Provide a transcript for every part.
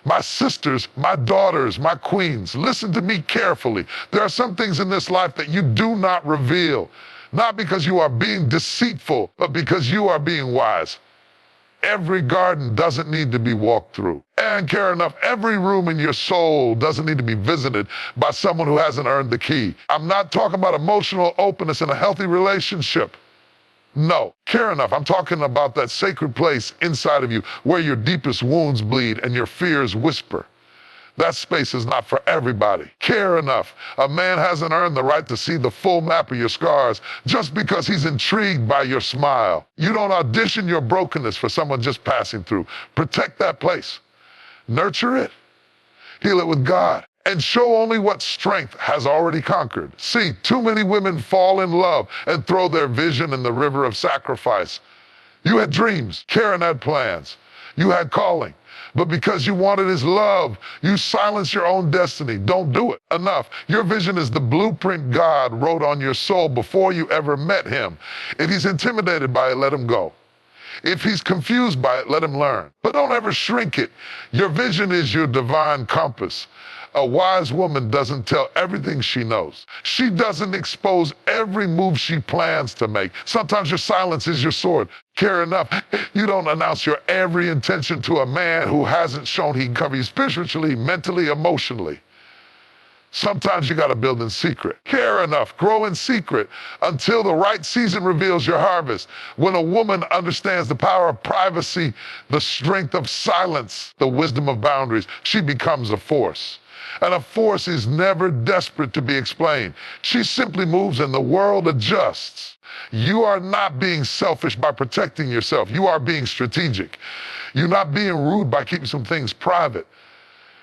My sisters, my daughters, my queens, listen to me carefully. There are some things in this life that you do not reveal, not because you are being deceitful, but because you are being wise. Every garden doesn't need to be walked through. And care enough, every room in your soul doesn't need to be visited by someone who hasn't earned the key. I'm not talking about emotional openness in a healthy relationship. No, care enough. I'm talking about that sacred place inside of you where your deepest wounds bleed and your fears whisper. That space is not for everybody. Care enough. A man hasn't earned the right to see the full map of your scars just because he's intrigued by your smile. You don't audition your brokenness for someone just passing through. Protect that place. Nurture it. Heal it with God. And show only what strength has already conquered. See, too many women fall in love and throw their vision in the river of sacrifice. You had dreams, Karen had plans. You had calling. But because you wanted his love, you silenced your own destiny. Don't do it. Enough. Your vision is the blueprint God wrote on your soul before you ever met him. If he's intimidated by it, let him go. If he's confused by it, let him learn. But don't ever shrink it. Your vision is your divine compass. A wise woman doesn't tell everything she knows. She doesn't expose every move she plans to make. Sometimes your silence is your sword. Care enough. You don't announce your every intention to a man who hasn't shown he can cover you spiritually, mentally, emotionally. Sometimes you gotta build in secret. Care enough, grow in secret until the right season reveals your harvest. When a woman understands the power of privacy, the strength of silence, the wisdom of boundaries, she becomes a force. And a force is never desperate to be explained. She simply moves and the world adjusts. You are not being selfish by protecting yourself. You are being strategic. You're not being rude by keeping some things private.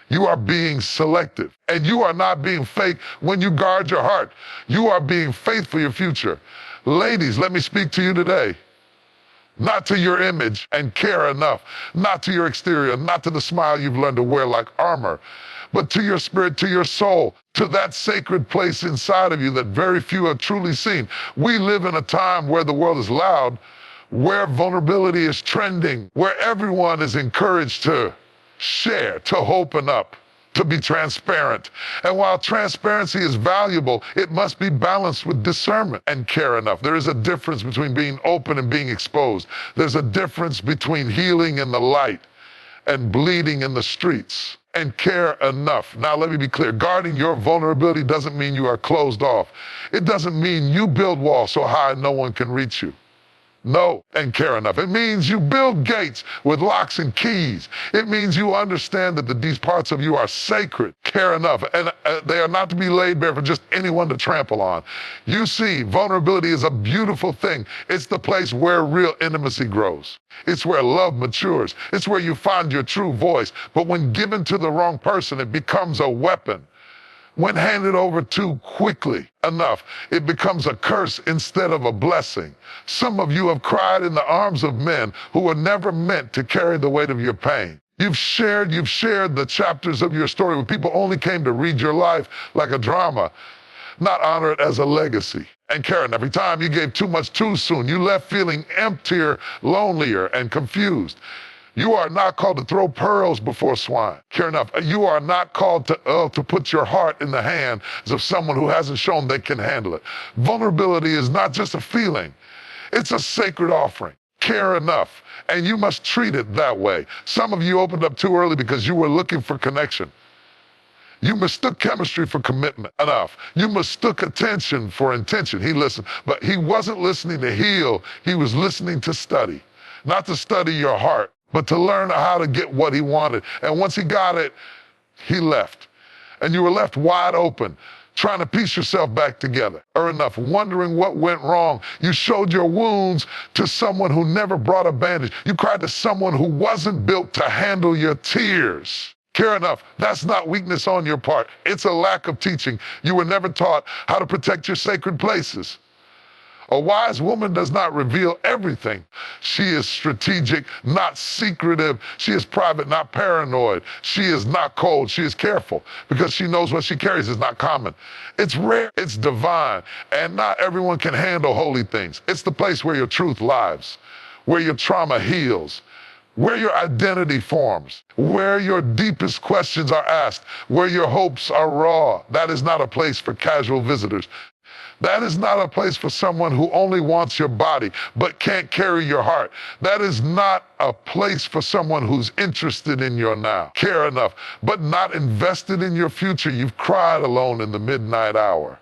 You are being selective. And you are not being fake when you guard your heart. You are being faithful for your future. Ladies, let me speak to you today. Not to your image and care enough. Not to your exterior, not to the smile you've learned to wear like armor, but to your spirit, to your soul, to that sacred place inside of you that very few have truly seen. We live in a time where the world is loud, where vulnerability is trending, where everyone is encouraged to share, to open up, to be transparent. And while transparency is valuable, it must be balanced with discernment and care enough. There is a difference between being open and being exposed. There's a difference between healing in the light and bleeding in the streets. And care enough. Now let me be clear, guarding your vulnerability doesn't mean you are closed off. It doesn't mean you build walls so high no one can reach you. No, and care enough. It means you build gates with locks and keys. It means you understand that these parts of you are sacred. Care enough. And they are not to be laid bare for just anyone to trample on. You see, vulnerability is a beautiful thing. It's the place where real intimacy grows. It's where love matures. It's where you find your true voice. But when given to the wrong person, it becomes a weapon. When handed over too quickly enough, it becomes a curse instead of a blessing. Some of you have cried in the arms of men who were never meant to carry the weight of your pain. You've shared the chapters of your story where people only came to read your life like a drama, not honor it as a legacy. And Karen, every time you gave too much too soon, you left feeling emptier, lonelier, and confused. You are not called to throw pearls before swine. Care enough. You are not called to put your heart in the hands of someone who hasn't shown they can handle it. Vulnerability is not just a feeling. It's a sacred offering. Care enough. And you must treat it that way. Some of you opened up too early because you were looking for connection. You mistook chemistry for commitment. Enough. You mistook attention for intention. He listened, but he wasn't listening to heal. He was listening to study. Not to study your heart, but to learn how to get what he wanted. And once he got it, he left. And you were left wide open, trying to piece yourself back together. Or enough, wondering what went wrong. You showed your wounds to someone who never brought a bandage. You cried to someone who wasn't built to handle your tears. Care enough, that's not weakness on your part. It's a lack of teaching. You were never taught how to protect your sacred places. A wise woman does not reveal everything. She is strategic, not secretive. She is private, not paranoid. She is not cold. She is careful because she knows what she carries is not common. It's rare, it's divine, and not everyone can handle holy things. It's the place where your truth lives, where your trauma heals, where your identity forms, where your deepest questions are asked, where your hopes are raw. That is not a place for casual visitors. That is not a place for someone who only wants your body but can't carry your heart. That is not a place for someone who's interested in your now, care enough, but not invested in your future. You've cried alone in the midnight hour.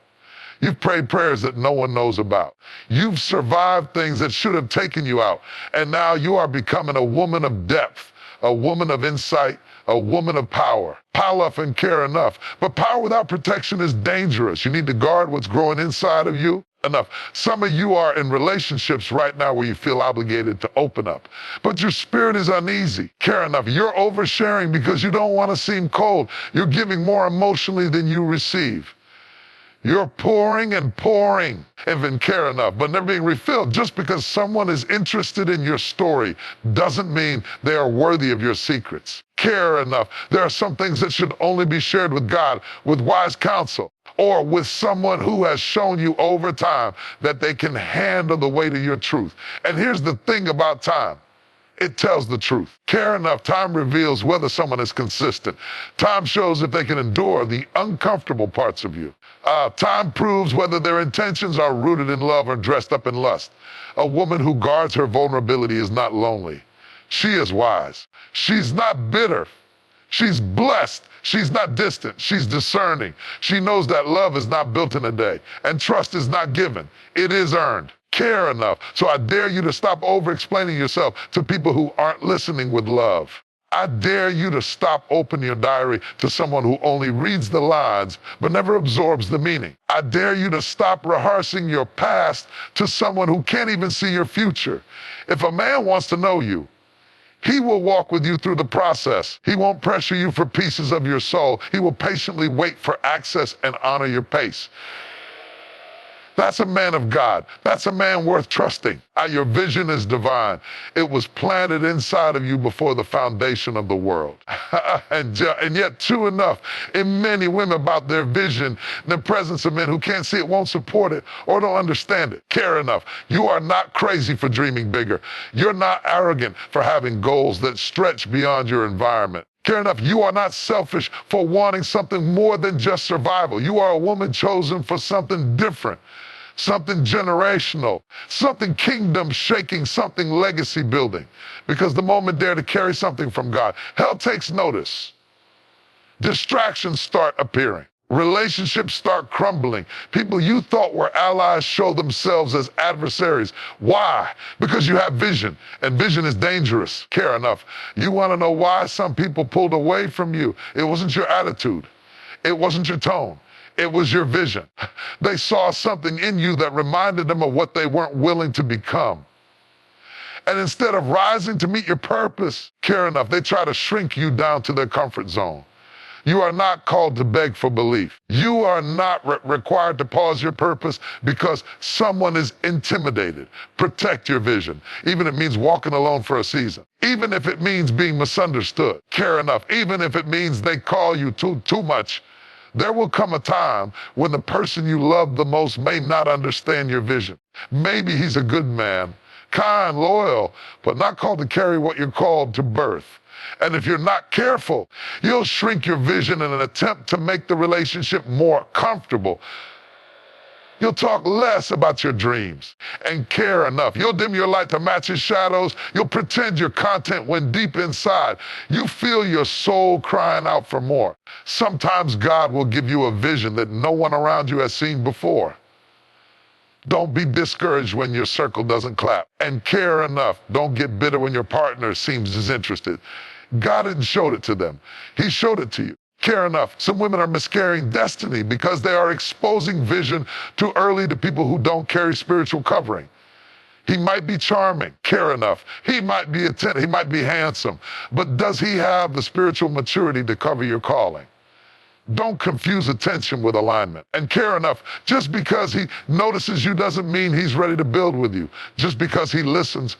You've prayed prayers that no one knows about. You've survived things that should have taken you out. And now you are becoming a woman of depth, a woman of insight, a woman of power. Pile up and care enough. But power without protection is dangerous. You need to guard what's growing inside of you enough. Some of you are in relationships right now where you feel obligated to open up, but your spirit is uneasy. Care enough. You're oversharing because you don't want to seem cold. You're giving more emotionally than you receive. You're pouring and pouring and care enough, but never being refilled. Just because someone is interested in your story doesn't mean they are worthy of your secrets. Care enough. There are some things that should only be shared with God, with wise counsel, or with someone who has shown you over time that they can handle the weight of your truth. And here's the thing about time. It tells the truth. Care enough. Time reveals whether someone is consistent. Time shows if they can endure the uncomfortable parts of you. Time proves whether their intentions are rooted in love or dressed up in lust. A woman who guards her vulnerability is not lonely. She is wise. She's not bitter. She's blessed. She's not distant. She's discerning. She knows that love is not built in a day, and trust is not given. It is earned. Care enough. So I dare you to stop over-explaining yourself to people who aren't listening with love. I dare you to stop opening your diary to someone who only reads the lines but never absorbs the meaning. I dare you to stop rehearsing your past to someone who can't even see your future. If a man wants to know you, he will walk with you through the process. He won't pressure you for pieces of your soul. He will patiently wait for access and honor your pace. That's a man of God. That's a man worth trusting. Your vision is divine. It was planted inside of you before the foundation of the world. and yet, true enough, in many women about their vision, the presence of men who can't see it, won't support it, or don't understand it. Care enough. You are not crazy for dreaming bigger. You're not arrogant for having goals that stretch beyond your environment. Care enough. You are not selfish for wanting something more than just survival. You are a woman chosen for something different. Something generational, something kingdom shaking, something legacy building. Because the moment dare to carry something from God, hell takes notice. Distractions start appearing. Relationships start crumbling. People you thought were allies show themselves as adversaries. Why? Because you have vision, and vision is dangerous. Care enough. You want to know why some people pulled away from you? It wasn't your attitude. It wasn't your tone. It was your vision. They saw something in you that reminded them of what they weren't willing to become. And instead of rising to meet your purpose, care enough, they try to shrink you down to their comfort zone. You are not called to beg for belief. You are not required to pause your purpose because someone is intimidated. Protect your vision, even if it means walking alone for a season. Even if it means being misunderstood. Care enough, even if it means they call you too much. There will come a time when the person you love the most may not understand your vision. Maybe he's a good man, kind, loyal, but not called to carry what you're called to birth. And if you're not careful, you'll shrink your vision in an attempt to make the relationship more comfortable. You'll talk less about your dreams and care enough. You'll dim your light to match his shadows. You'll pretend your content when deep inside, you feel your soul crying out for more. Sometimes God will give you a vision that no one around you has seen before. Don't be discouraged when your circle doesn't clap. And care enough. Don't get bitter when your partner seems disinterested. God didn't show it to them. He showed it to you. Care enough. Some women are miscarrying destiny because they are exposing vision too early to people who don't carry spiritual covering. He might be charming, care enough. He might be attentive, he might be handsome. But does he have the spiritual maturity to cover your calling? Don't confuse attention with alignment. And care enough. Just because he notices you doesn't mean he's ready to build with you. Just because he listens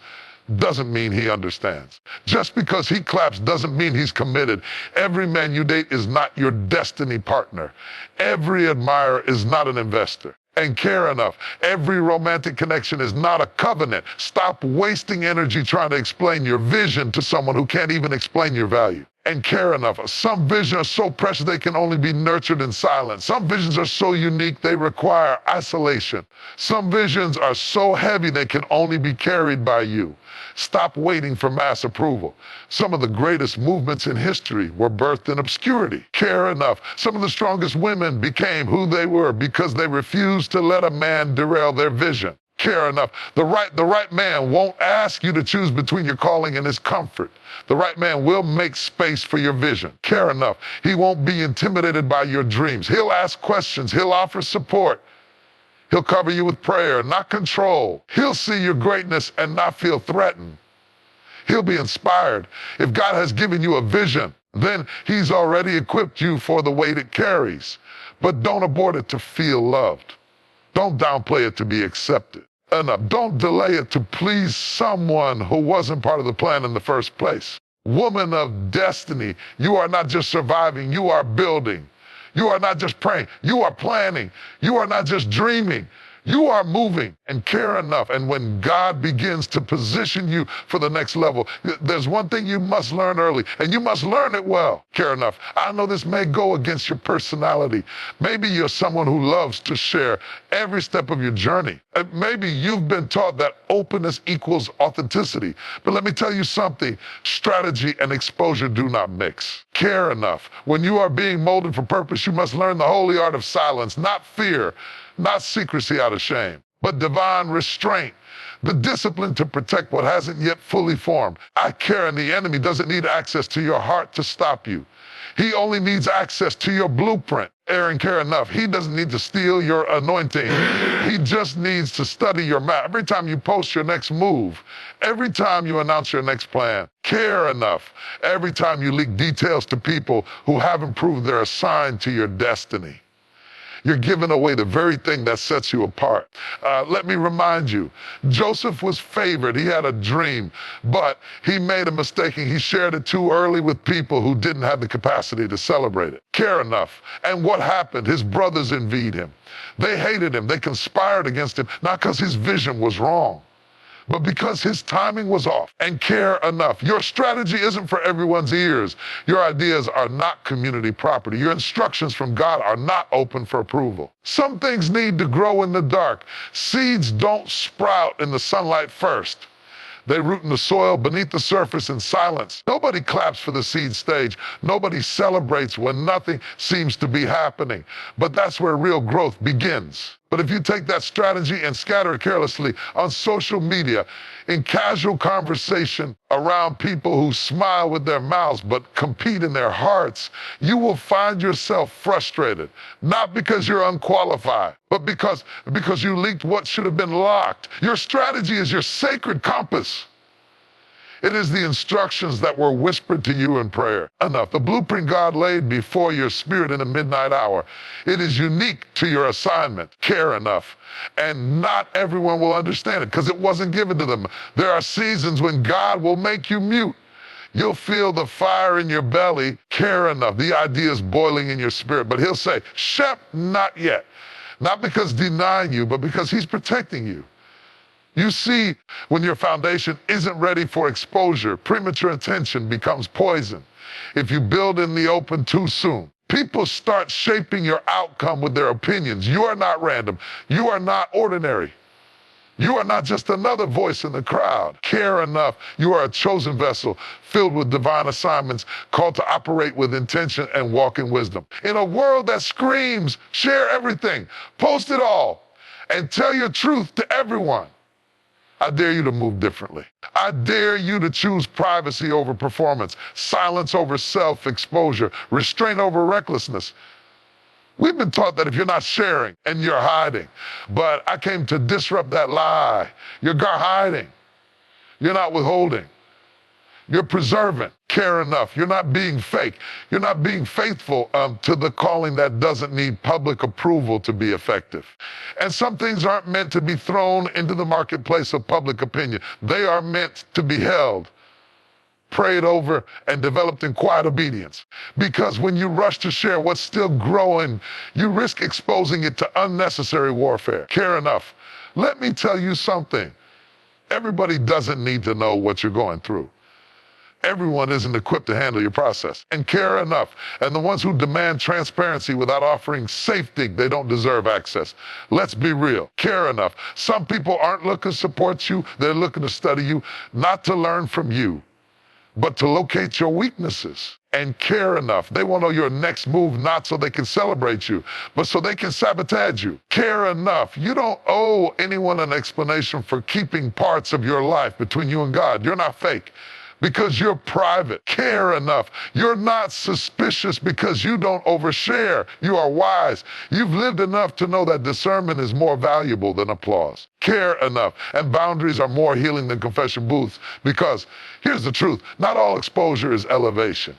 doesn't mean he understands. Just because he claps doesn't mean he's committed. Every man you date is not your destiny partner. Every admirer is not an investor. and care enough. Every romantic connection is not a covenant. Stop wasting energy trying to explain your vision to someone who can't even explain your value. And care enough. Some visions are so precious they can only be nurtured in silence. Some visions are so unique they require isolation. Some visions are so heavy they can only be carried by you. Stop waiting for mass approval. Some of the greatest movements in history were birthed in obscurity. Care enough. Some of the strongest women became who they were because they refused to let a man derail their vision. Care enough. The right man won't ask you to choose between your calling and his comfort. The right man will make space for your vision. Care enough. He won't be intimidated by your dreams. He'll ask questions. He'll offer support. He'll cover you with prayer, not control. He'll see your greatness and not feel threatened. He'll be inspired. If God has given you a vision, then he's already equipped you for the weight it carries. But don't abort it to feel loved. Don't downplay it to be accepted. Enough. Don't delay it to please someone who wasn't part of the plan in the first place. Woman of destiny, you are not just surviving, you are building. You are not just praying, you are planning. You are not just dreaming, you are moving. And care enough. And when God begins to position you for the next level, there's one thing you must learn early, and you must learn it well. Care enough. I know this may go against your personality. Maybe you're someone who loves to share every step of your journey. Maybe you've been taught that openness equals authenticity. But let me tell you something, strategy and exposure do not mix. Care enough. When you are being molded for purpose, you must learn the holy art of silence, not fear, not secrecy out of shame, but divine restraint, the discipline to protect what hasn't yet fully formed. I care, and the enemy doesn't need access to your heart to stop you. He only needs access to your blueprint. Aaron, care enough. He doesn't need to steal your anointing. He just needs to study your map. Every time you post your next move, every time you announce your next plan, care enough. Every time you leak details to people who haven't proved they're assigned to your destiny. You're giving away the very thing that sets you apart. Let me remind you, Joseph was favored. He had a dream, but he made a mistake and he shared it too early with people who didn't have the capacity to celebrate it. Care enough. And what happened? His brothers envied him. They hated him. They conspired against him, not because his vision was wrong, but because his timing was off. And care enough. Your strategy isn't for everyone's ears. Your ideas are not community property. Your instructions from God are not open for approval. Some things need to grow in the dark. Seeds don't sprout in the sunlight first. They root in the soil beneath the surface in silence. Nobody claps for the seed stage. Nobody celebrates when nothing seems to be happening. But that's where real growth begins. But if you take that strategy and scatter it carelessly on social media, in casual conversation around people who smile with their mouths but compete in their hearts, you will find yourself frustrated. Not because you're unqualified, but because you leaked what should have been locked. Your strategy is your sacred compass. It is the instructions that were whispered to you in prayer. Enough. The blueprint God laid before your spirit in the midnight hour. It is unique to your assignment. Care enough. And not everyone will understand it because it wasn't given to them. There are seasons when God will make you mute. You'll feel the fire in your belly. Care enough. The idea is boiling in your spirit. But he'll say, Shep, not yet. Not because denying you, but because he's protecting you. You see, when your foundation isn't ready for exposure, premature attention becomes poison. If you build in the open too soon, people start shaping your outcome with their opinions. You are not random. You are not ordinary. You are not just another voice in the crowd. Care enough. You are a chosen vessel filled with divine assignments, called to operate with intention and walk in wisdom. In a world that screams, share everything, post it all, and tell your truth to everyone, I dare you to move differently. I dare you to choose privacy over performance, silence over self-exposure, restraint over recklessness. We've been taught that if you're not sharing and you're hiding, but I came to disrupt that lie. You're hiding. You're not withholding. You're preserving. Care enough. You're not being fake. You're not being faithful to the calling that doesn't need public approval to be effective. And some things aren't meant to be thrown into the marketplace of public opinion. They are meant to be held prayed over, and developed in quiet obedience. Because when you rush to share what's still growing, you risk exposing it to unnecessary warfare. Care enough. Let me tell you something. Everybody doesn't need to know what you're going through. Everyone isn't equipped to handle your process. And care enough. And the ones who demand transparency without offering safety, they don't deserve access. Let's be real. Care enough. Some people aren't looking to support you. They're looking to study you, not to learn from you, but to locate your weaknesses. And care enough. They want to know your next move, not so they can celebrate you, but so they can sabotage you. Care enough. You don't owe anyone an explanation for keeping parts of your life between you and God. You're not fake because you're private. Care enough. You're not suspicious because you don't overshare. You are wise. You've lived enough to know that discernment is more valuable than applause. Care enough. And boundaries are more healing than confession booths, because here's the truth. Not all exposure is elevation.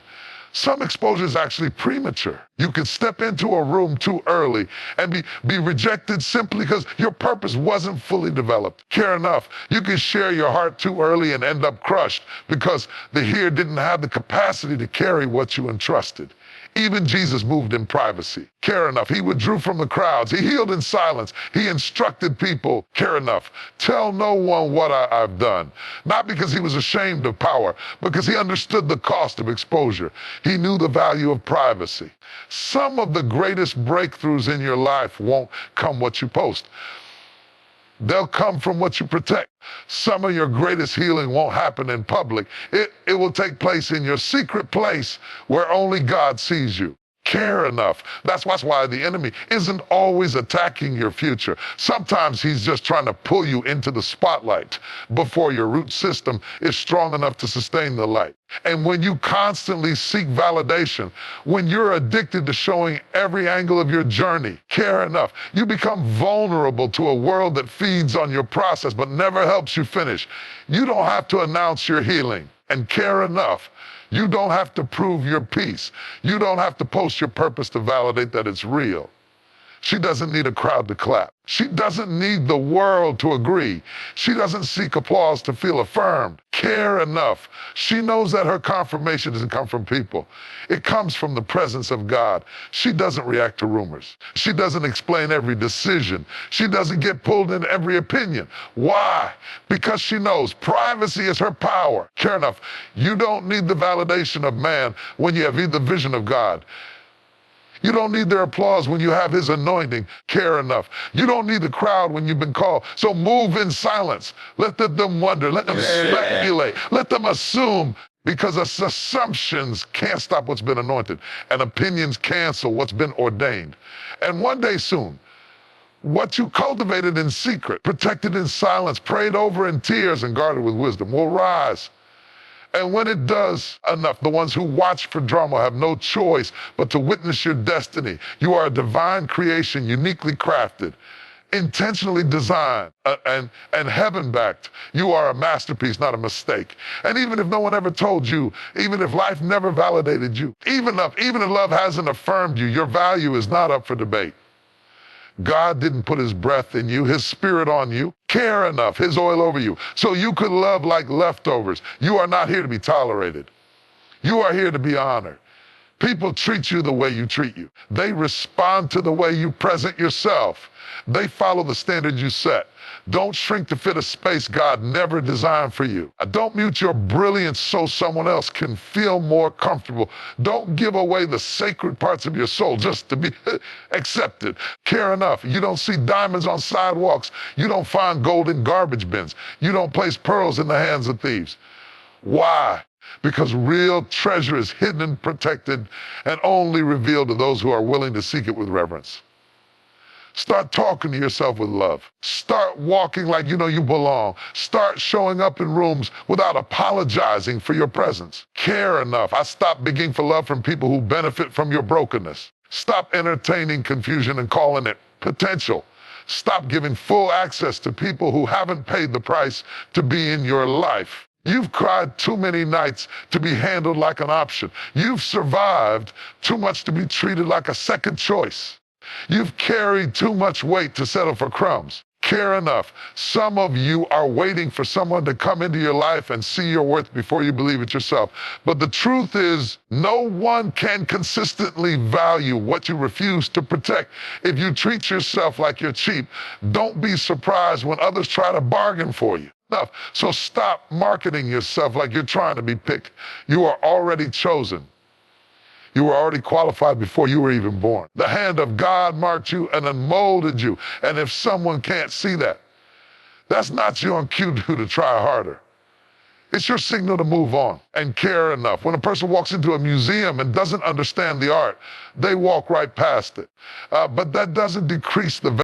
Some exposure is actually premature. You can step into a room too early and be rejected simply because your purpose wasn't fully developed. Care enough. You can share your heart too early and end up crushed because the here didn't have the capacity to carry what you entrusted. Even Jesus moved in privacy. Care enough. He withdrew from the crowds. He healed in silence. He instructed people. Care enough. Tell no one what I've done. Not because he was ashamed of power, because he understood the cost of exposure. He knew the value of privacy. Some of the greatest breakthroughs in your life won't come what you post. They'll come from what you protect. Some of your greatest healing won't happen in public. It will take place in your secret place where only God sees you. Care enough. That's why the enemy isn't always attacking your future. Sometimes he's just trying to pull you into the spotlight before your root system is strong enough to sustain the light. And when you constantly seek validation, when you're addicted to showing every angle of your journey, care enough. You become vulnerable to a world that feeds on your process but never helps you finish. You don't have to announce your healing. And care enough. You don't have to prove your peace. You don't have to post your purpose to validate that it's real. She doesn't need a crowd to clap. She doesn't need the world to agree. She doesn't seek applause to feel affirmed. Care enough. She knows that her confirmation doesn't come from people. It comes from the presence of God. She doesn't react to rumors. She doesn't explain every decision. She doesn't get pulled in every opinion. Why? Because she knows privacy is her power. Care enough. You don't need the validation of man when you have the vision of God. You don't need their applause when you have his anointing. Care enough. You don't need the crowd when you've been called. So move in silence. Let them wonder. Let them speculate. Let them assume, because assumptions can't stop what's been anointed, and opinions cancel what's been ordained. And one day soon, what you cultivated in secret, protected in silence, prayed over in tears, and guarded with wisdom will rise. And when it does enough, the ones who watch for drama have no choice but to witness your destiny. You are a divine creation, uniquely crafted, intentionally designed, and heaven-backed. You are a masterpiece, not a mistake. And even if no one ever told you, even if life never validated you, even if love hasn't affirmed you, your value is not up for debate. God didn't put his breath in you, his spirit on you. Care enough, his oil over you, so you could love like leftovers. You are not here to be tolerated. You are here to be honored. People treat you the way you treat you. They respond to the way you present yourself. They follow the standards you set. Don't shrink to fit a space God never designed for you. Don't mute your brilliance so someone else can feel more comfortable. Don't give away the sacred parts of your soul just to be accepted. Care enough. You don't see diamonds on sidewalks. You don't find gold in garbage bins. You don't place pearls in the hands of thieves. Why? Because real treasure is hidden and protected and only revealed to those who are willing to seek it with reverence. Start talking to yourself with love. Start walking like you know you belong. Start showing up in rooms without apologizing for your presence. Care enough. I stopped begging for love from people who benefit from your brokenness. Stop entertaining confusion and calling it potential. Stop giving full access to people who haven't paid the price to be in your life. You've cried too many nights to be handled like an option. You've survived too much to be treated like a second choice. You've carried too much weight to settle for crumbs. care enough. Some of you are waiting for someone to come into your life and see your worth before you believe it yourself. But the truth is, no one can consistently value what you refuse to protect. If you treat yourself like you're cheap, don't be surprised when others try to bargain for you. Enough. So stop marketing yourself like you're trying to be picked. You are already chosen. You were already qualified before you were even born. The hand of God marked you and then molded you. And if someone can't see that, that's not your cue to try harder. It's your signal to move on and care enough. When a person walks into a museum and doesn't understand the art, they walk right past it. But that doesn't decrease the value.